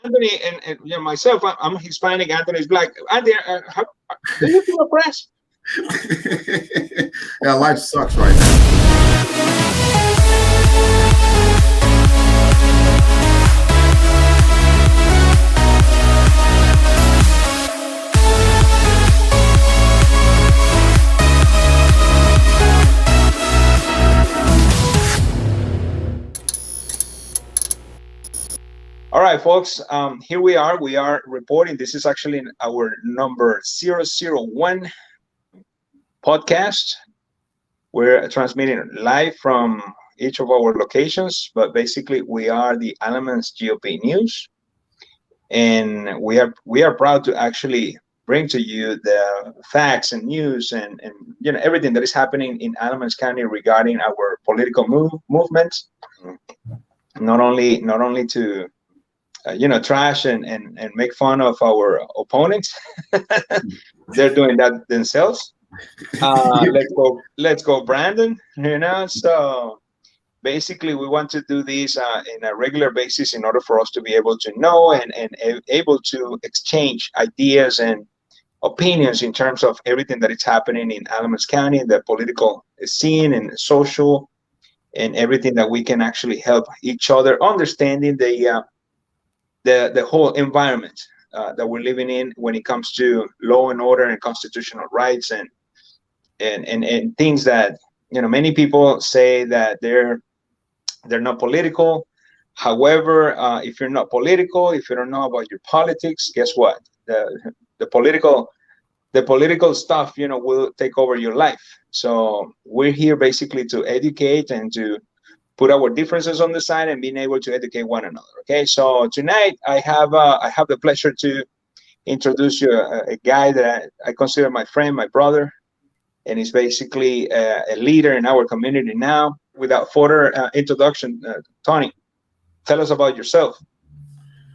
Anthony and you know, myself, I'm Hispanic. Anthony's black. Anthony, do you feel oppressed? Yeah, life sucks right now. All right, folks. Here we are. We are reporting. This is actually our number 001 podcast. We're transmitting live from each of our locations, but basically we are the Alamance GOP News, and we are proud to actually bring to you the facts and news and you know everything that is happening in Alamance County regarding our political movements. Not only to you know, trash and make fun of our opponents. They're doing that themselves. Let's go, Brandon. You know, so basically, we want to do this in a regular basis in order for us to be able to know and able to exchange ideas and opinions in terms of everything that is happening in Alamance County, the political scene and social, and everything that we can actually help each other understanding the whole environment that we're living in when it comes to law and order and constitutional rights and things that you know many people say that they're not political. However, if you're not political, if you don't know about your politics, guess what? The political stuff, you know, will take over your life. So we're here basically to educate and to put our differences on the side and being able to educate one another. Okay, so tonight I have the pleasure to introduce you a guy that I consider my friend, my brother, and he's basically a leader in our community now. Without further introduction, Tony, tell us about yourself.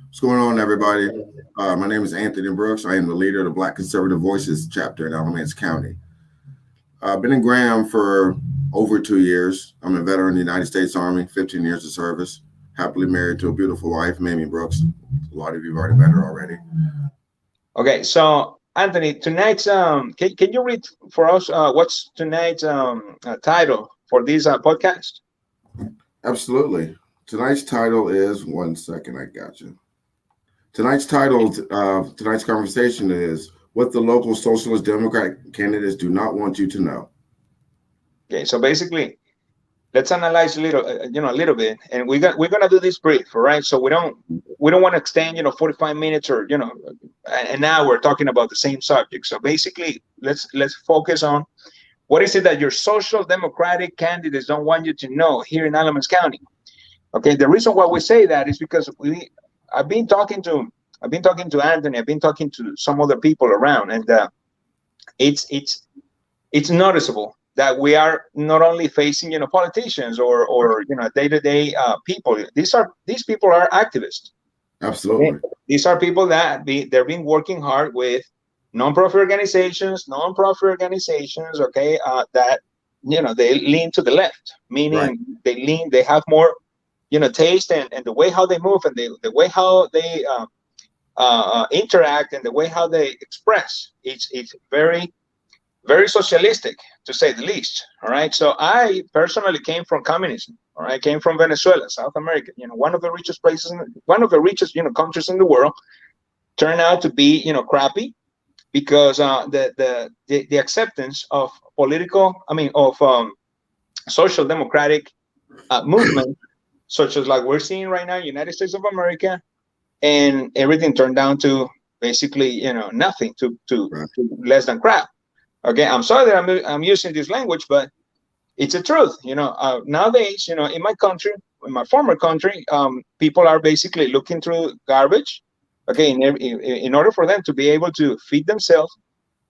What's going on, everybody? My name is Anthony Brooks. I am the leader of the Black Conservative Voices chapter in Alamance County. I've been in Graham for over 2 years. I'm a veteran of the United States Army, 15 years of service, happily married to a beautiful wife, Mamie Brooks. A lot of you have already met her already. Okay, so Anthony, tonight's can you read for us what's tonight's title for this podcast? Absolutely. Tonight's title is, one second, I got you. Tonight's title of tonight's conversation is What the Local Socialist Democratic Candidates Do Not Want You to Know. Okay, so basically, let's analyze a little bit, and we're gonna do this brief, all right? So we don't want to extend 45 minutes or an hour talking about the same subject. So basically, let's focus on what is it that your social democratic candidates don't want you to know here in Alamance County. Okay, the reason why we say that is because I've been talking to Anthony, I've been talking to some other people around, and it's noticeable that we are not only facing politicians or day-to-day people. These people are activists. Absolutely. Okay? These are people that they've been working hard with non-profit organizations. Okay, that they lean to the left, meaning right. They have more taste and the way how they move and the way how they interact and the way how they express. It's very, very socialistic, to say the least. All right. So I personally came from communism. All right. I came from Venezuela, South America. One of the richest places, one of the richest countries in the world, turned out to be crappy because the acceptance of social democratic movement, such as like we're seeing right now, United States of America, and everything turned down to basically nothing to less than crap. Okay, I'm sorry that I'm using this language, but it's the truth. Nowadays, in my country, in my former country, people are basically looking through garbage. Okay, in order for them to be able to feed themselves,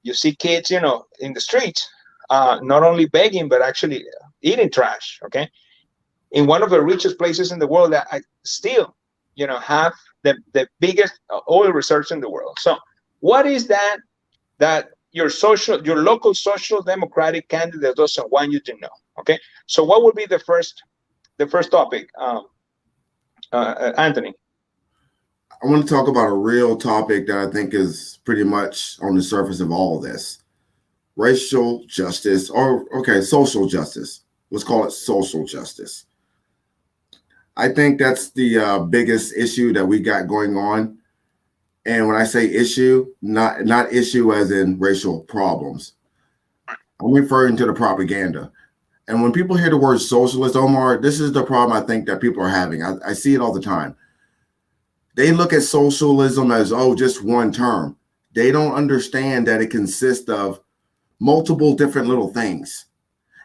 you see kids, in the streets, not only begging but actually eating trash. Okay, in one of the richest places in the world that I still, have the biggest oil reserves in the world. So, what is that your local social democratic candidate doesn't want you to know? Okay, so what would be the first topic, Anthony? I want to talk about a real topic that I think is pretty much on the surface of all of this. Racial justice, or okay, social justice. Let's call it social justice. I think that's the biggest issue that we got going on. And when I say issue, not issue as in racial problems. I'm referring to the propaganda. And when people hear the word socialist, Omar, this is the problem I think that people are having. I see it all the time. They look at socialism as, oh, just one term. They don't understand that it consists of multiple different little things.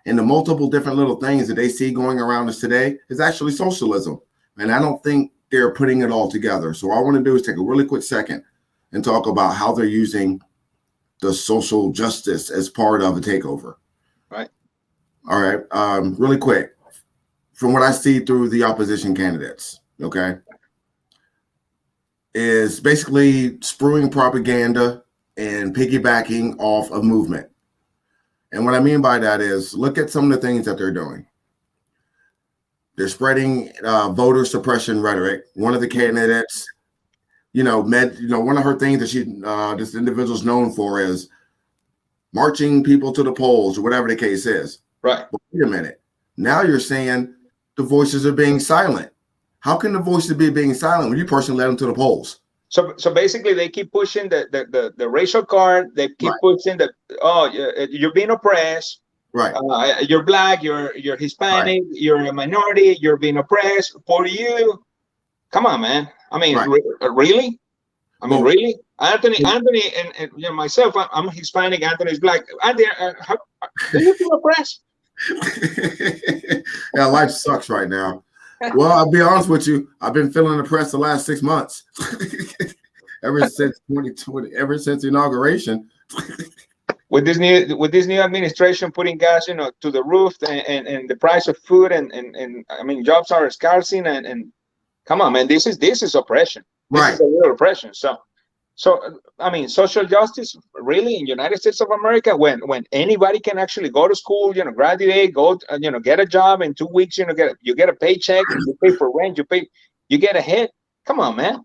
And the multiple different little things that they see going around us today is actually socialism. And I don't think they're putting it all together. So what I want to do is take a really quick second and talk about how they're using the social justice as part of a takeover. Right. All right. Really quick. From what I see through the opposition candidates, okay, is basically spewing propaganda and piggybacking off a movement. And what I mean by that is look at some of the things that they're doing. They're spreading voter suppression rhetoric. One of the candidates, one of her things that this individual's known for is marching people to the polls or whatever the case is. Right. But wait a minute. Now you're saying the voices are being silent. How can the voices be being silent when you personally led them to the polls? So basically, they keep pushing the racial card. They keep pushing you're being oppressed. Right. You're black. You're Hispanic. Right. You're a minority. You're being oppressed. For you, come on, man. I mean, really? I mean, really? Anthony, and myself. I'm Hispanic. Anthony's black. Anthony, how do you feel oppressed? Yeah, life sucks right now. Well, I'll be honest with you. I've been feeling oppressed the last 6 months. Ever since 2020, ever since the inauguration. With this new administration putting gas, to the roof, and the price of food, and I mean, jobs are scarce, and come on, man, this is oppression. This is a real oppression. So I mean, social justice really in United States of America, when anybody can actually go to school, graduate, go, get a job in 2 weeks, you get a paycheck, you pay for rent, you get ahead. Come on, man.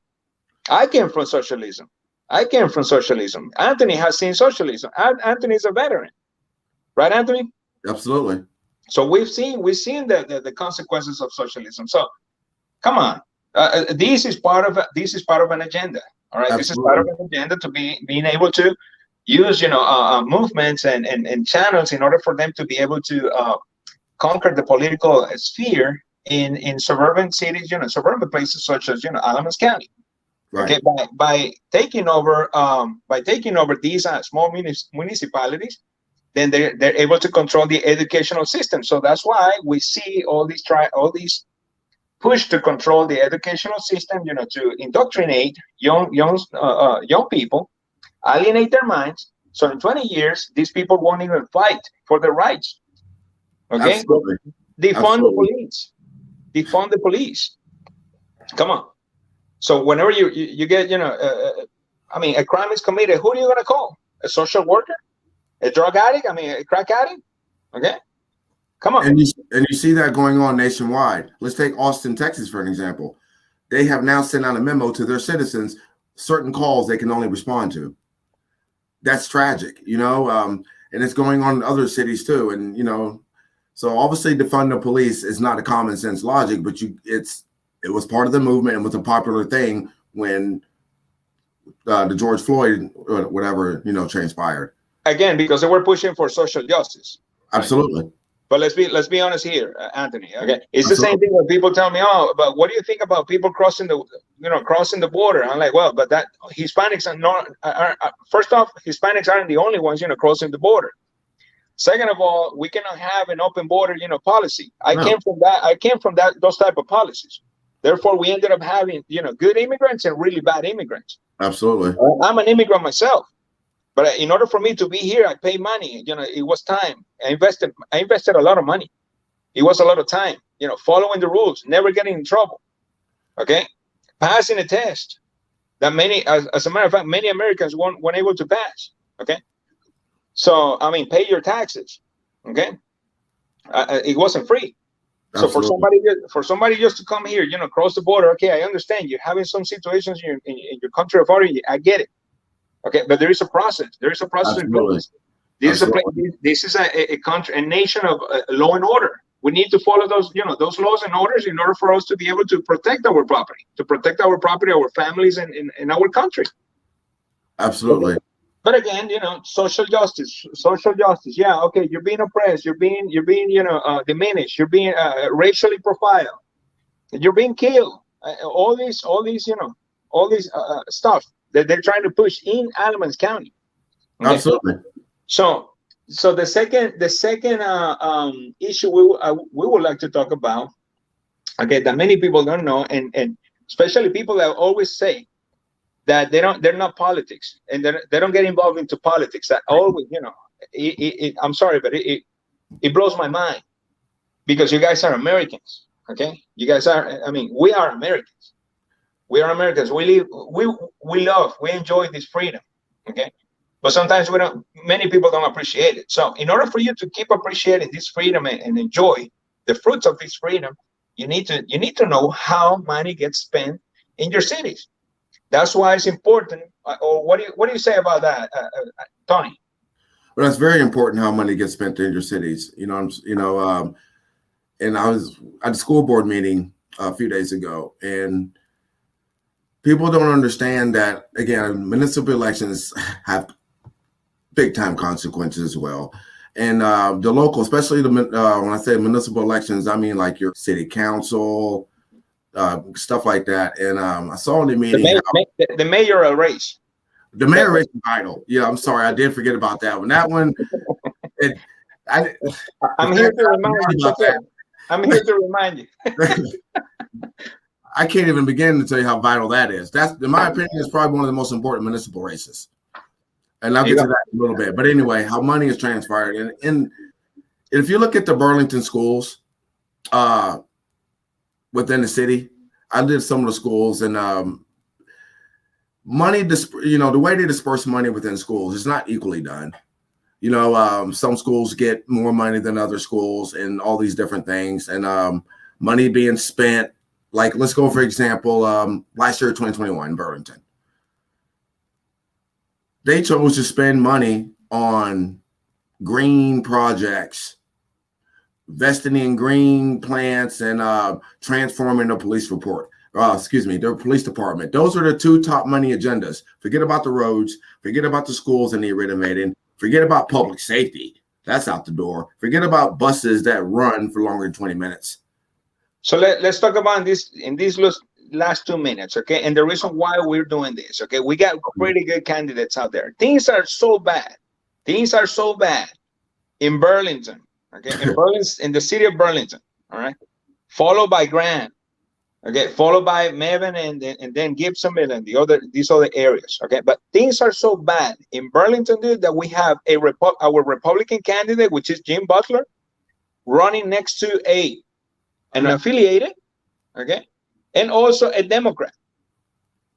I came from socialism. Anthony has seen socialism. Anthony is a veteran, right, Anthony? Absolutely. So we've seen the consequences of socialism. So come on, this is part of an agenda. All right, absolutely. This is part of an agenda to being able to use movements and channels in order for them to be able to conquer the political sphere in suburban cities, suburban places such as Alamance County. Right. Okay, by taking over these small municipalities, then they're able to control the educational system. So that's why we see all these push to control the educational system, to indoctrinate young people, alienate their minds. So in 20 years, these people won't even fight for their rights. Okay, absolutely. Defund the police. Come on. So whenever you get, I mean, a crime is committed, who are you going to call? A social worker? A drug addict? I mean, a crack addict? Okay. Come on. And you see that going on nationwide. Let's take Austin, Texas, for an example. They have now sent out a memo to their citizens, certain calls they can only respond to. That's tragic, and it's going on in other cities too. And, so obviously defund the police is not a common sense logic, but it was part of the movement and was a popular thing when the George Floyd, whatever, transpired. Again, because they were pushing for social justice. Absolutely. Right? But let's be honest here, Anthony. Okay, it's the same thing when people tell me, "Oh, but what do you think about people crossing the border?" I'm like, "Well, but that Hispanics are not. First off, Hispanics aren't the only ones, crossing the border. Second of all, we cannot have an open border, policy. I came from those type of policies. Therefore, we ended up having, good immigrants and really bad immigrants. Absolutely. I'm an immigrant myself. But in order for me to be here, I pay money. It was time. I invested a lot of money. It was a lot of time. Following the rules, never getting in trouble. Okay, passing a test that as a matter of fact, many Americans weren't able to pass. Okay, so I mean, pay your taxes. Okay, it wasn't free. So Absolutely. for somebody just to come here, cross the border, okay, I understand you're having some situations in your country of origin. I get it. Okay, but there is a process. There is a process in Absolutely. place. This is a Absolutely. this is a country, a nation of law and order. We need to follow those laws and orders in order for us to be able to protect our property, our families, and in our country. Absolutely. Okay. But again, social justice. Yeah, okay, you're being oppressed. You're being diminished. You're being racially profiled. You're being killed. All these stuff that they're trying to push in Alamance County. Okay? Absolutely. So the second issue we would like to talk about, okay, that many people don't know, and especially people that always say that they're not politics, and they don't get involved into politics. That always, I'm sorry, but it blows my mind, because you guys are Americans, okay? You guys are. I mean, we are Americans. We are Americans. We love, we enjoy this freedom, okay? But sometimes many people don't appreciate it. So in order for you to keep appreciating this freedom and enjoy the fruits of this freedom, you need to know how money gets spent in your cities. That's why it's important. Or what do you say about that, Tony? Well, that's very important, how money gets spent in your cities. And I was at a school board meeting a few days ago, and people don't understand that, again, municipal elections have big time consequences as well. And the local, especially when I say municipal elections, I mean like your city council, stuff like that. And I saw in the meeting the mayoral race. The mayor race is vital. Yeah, I'm sorry, I did forget about that one. That one, I'm here to remind you. I'm here to remind you. I can't even begin to tell you how vital that is. That's, in my opinion, is probably one of the most important municipal races. And I'll get to that in a little bit. But anyway, how money is transferred. And if you look at the Burlington schools within the city, I did some of the schools, and money, the way they disperse money within schools is not equally done. Some schools get more money than other schools, and all these different things, and money being spent. Like, let's go, for example, last year, 2021, Burlington. They chose to spend money on green projects, investing in green plants, and transforming the police report. Their police department. Those are the two top money agendas. Forget about the roads. Forget about the schools and the renovating. Forget about public safety. That's out the door. Forget about buses that run for longer than 20 minutes. So let's talk about this in these last 2 minutes, okay? And the reason why we're doing this, okay? We got pretty good candidates out there. Things are so bad in Burlington, okay? In the city of Burlington, all right? Followed by Grant. Okay, followed by Mebane and then Gibsonville and these other areas. Okay, but things are so bad in Burlington, dude, that we have our Republican candidate, which is Jim Butler, running next to an affiliated, okay, and also a Democrat.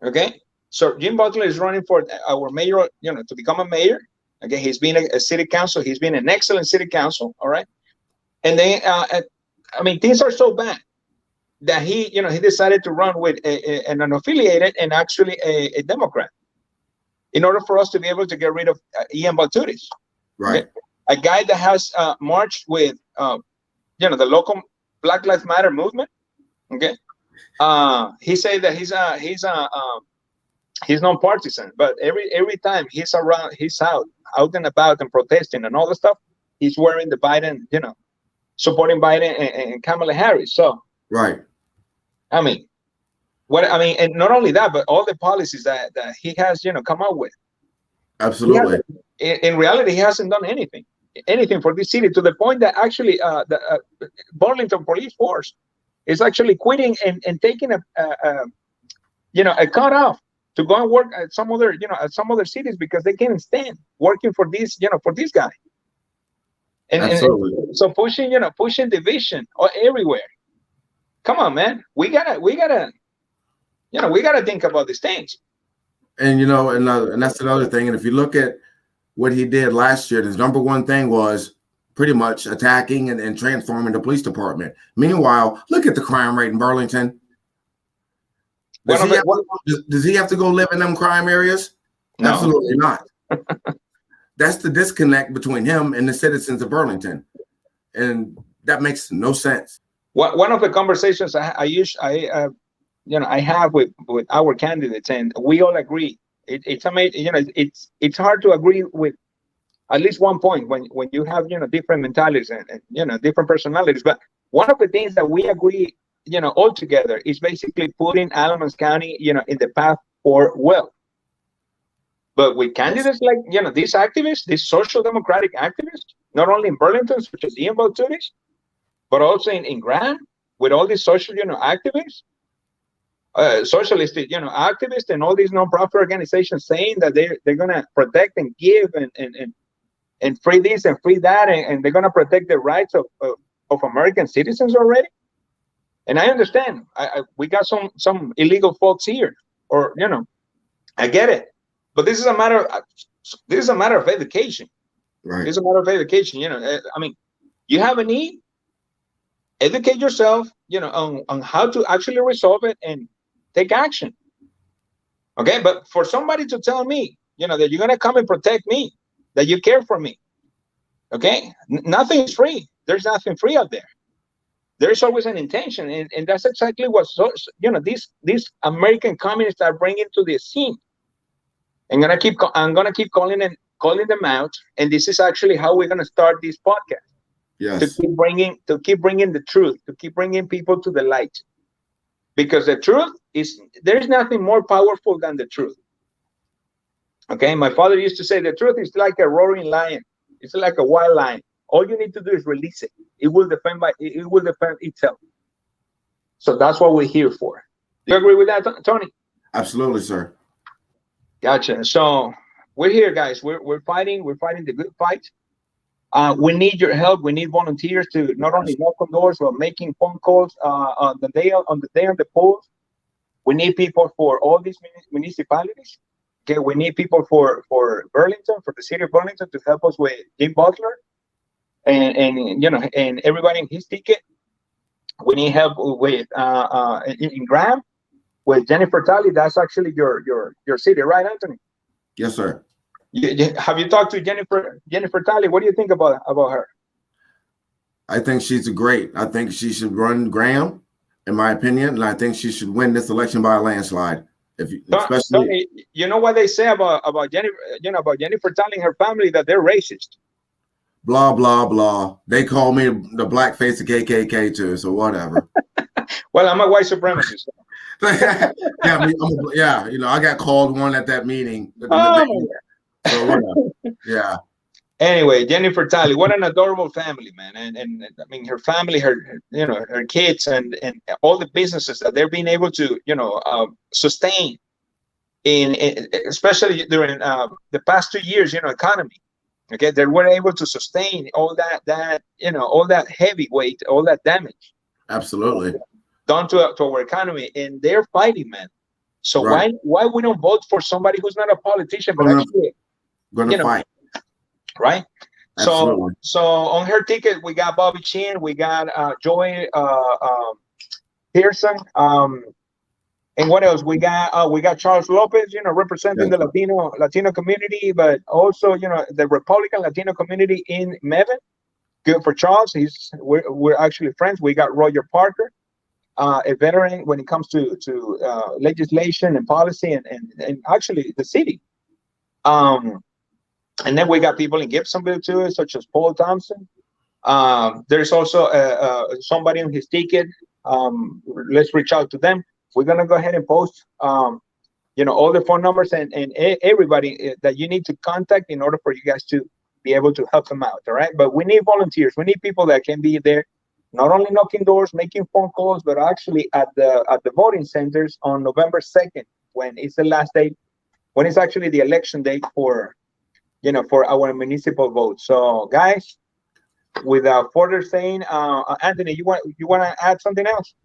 Okay, so Jim Butler is running for our mayor, to become a mayor. Okay, he's been a city council. He's been an excellent city council. All right, and then things are so bad that he decided to run with an unaffiliated and actually a Democrat, in order for us to be able to get rid of Ian Baltutis. Right. Okay? A guy that has marched with, the local Black Lives Matter movement. Okay. He said that he's non-partisan, but every time he's out and about and protesting and all the stuff, he's wearing the Biden, supporting Biden and Kamala Harris. So. Right. And not only that, but all the policies that he has, come up with. Absolutely. In reality, he hasn't done anything for this city, to the point that actually the Burlington police force is actually quitting and taking a cut off to go and work at some other cities, because they can't stand working for this guy. And so pushing division everywhere. Come on, man. We gotta think about these things. And and that's another thing. And if you look at what he did last year, his number one thing was pretty much attacking and transforming the police department. Meanwhile, look at the crime rate in Burlington. Does he have to go live in them crime areas? No. Absolutely not. That's the disconnect between him and the citizens of Burlington, and that makes no sense. One of the conversations I have with our candidates, and we all agree. It's amazing. It's hard to agree with at least one point when you have different mentalities and different personalities. But one of the things that we agree all together is basically putting Alamance County in the path for wealth. But with candidates like these activists, these social democratic activists, not only in Burlington such as Ian Baltutis, but also in Graham, with all these social activists, socialistic activists, and all these nonprofit organizations saying that they're gonna protect and give and free this and free that, and they're gonna protect the rights of American citizens already. And I understand. We got some illegal folks here, or I get it. But this is a matter of education. Right. It's a matter of education. I mean, you have a need, educate yourself, on how to actually resolve it and take action. Okay, but for somebody to tell me, that you're gonna come and protect me, that you care for me, okay, nothing is free. There's nothing free out there. There is always an intention, and that's exactly what these American communists are bringing to the scene. I'm gonna keep calling them out, and this is actually how we're gonna start this podcast. Yes. To keep bringing the truth, to keep bringing people to the light, because the truth is, there's nothing more powerful than the truth. Okay, my father used to say the truth is like a roaring lion. It's like a wild lion. All you need to do is release it. It will defend itself. So that's what we're here for. Do you agree with that, Tony? Absolutely, sir. Gotcha. So we're here, guys. We're fighting. We're fighting the good fight. We need your help. We need volunteers to not only knock on doors, but making phone calls on the day of the polls. We need people for all these municipalities. Okay, we need people for Burlington, for the city of Burlington, to help us with Jim Butler and everybody in his ticket. We need help with in Graham with Jennifer Talley. That's actually your city, right, Anthony? Yes, sir. Have you talked to Jennifer Talley? What do you think about her? I think she's great. I think she should run Graham, in my opinion, and I think she should win this election by a landslide. Tony, you know what they say about Jennifer, about Jennifer Talley and her family, that they're racist. Blah blah blah. They call me the black face of KKK too, so whatever. Well, I'm a white supremacist. Yeah, I got called one at that meeting. So whatever. Yeah. Anyway, Jennifer Talley, what an adorable family, man, and I mean, her family, her kids, and all the businesses that they're being able to sustain in especially during the past 2 years, economy. Okay, they were able to sustain all that heavy weight, all that damage. Absolutely. Done to our economy, and they're fighting, man. So right. why we don't vote for somebody who's not a politician, but actually going to fight? Right. Absolutely. So on her ticket, we got Bobby Chin, we got Joy Pearson, and what else? We got Charles Lopez, representing the Latino community, but also the Republican Latino community in Mebane. Good for Charles. We're actually friends. We got Roger Parker, a veteran when it comes to legislation and policy and actually the city. And then we got people in Gibsonville too, such as Paul Thompson. There's also somebody on his ticket. Let's reach out to them. We're gonna go ahead and post, all the phone numbers and everybody that you need to contact in order for you guys to be able to help them out. All right, but we need volunteers. We need people that can be there, not only knocking doors, making phone calls, but actually at the voting centers on November 2nd, when it's the last day, when it's actually the election date for our municipal vote. So, guys, without further saying, Anthony, you want to add something else?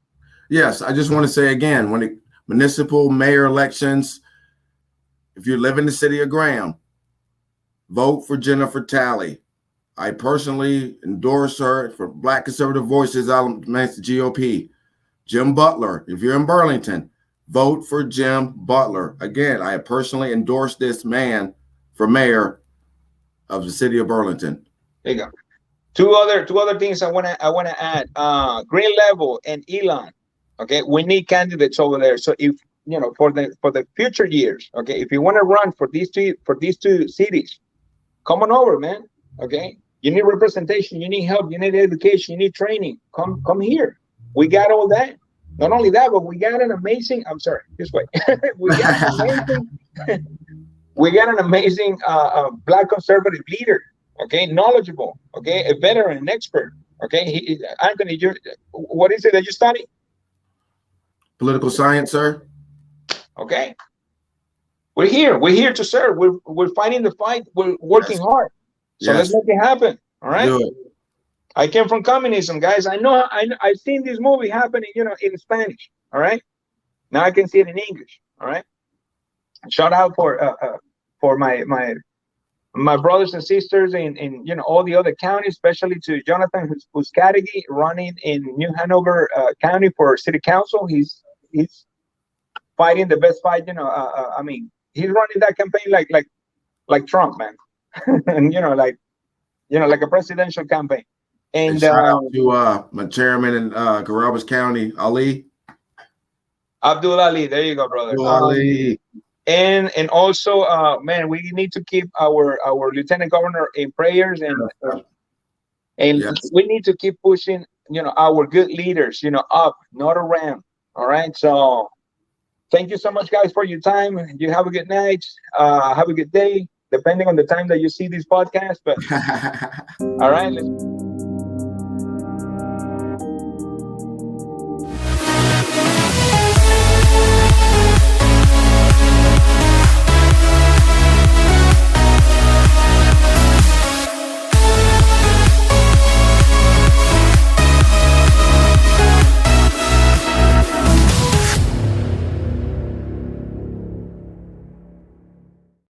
Yes, I just want to say again, when the municipal mayor elections, if you live in the city of Graham, vote for Jennifer Talley. I personally endorse her for Black Conservative Voices, Alamance GOP. Jim Butler. If you're in Burlington, vote for Jim Butler. Again, I personally endorse this man for mayor of the city of Burlington. There you go. Two other things I wanna add. Green Level and Elon. Okay, we need candidates over there. So if for the future years, okay, if you want to run for these two cities, come on over, man. Okay, you need representation, you need help, you need education, you need training. Come here. We got all that. Not only that, but we got an amazing. I'm sorry, this way. we got an amazing Black conservative leader. Okay, knowledgeable. Okay, a veteran, an expert. Okay, Anthony, what is it that you study? Political science, sir. Okay, we're here. We're here to serve. We're fighting the fight. We're working hard. So let's make it happen. All right. I came from communism, guys. I've seen this movie happening, in Spanish. All right. Now I can see it in English. All right. Shout out for my brothers and sisters in all the other counties, especially to Jonathan Huskadegi, running in New Hanover County for city council. He's fighting the best fight. I mean, he's running that campaign like Trump, man, and like a presidential campaign. And shout out to my chairman in Carrabas County, Ali. Abdul Ali. There you go, brother. Abdul Ali. And also, man, we need to keep our lieutenant governor in prayers, and yes, we need to keep pushing, our good leaders, up, not around. All right. So thank you so much, guys, for your time. You have a good night. Have a good day, depending on the time that you see this podcast. But all right, let's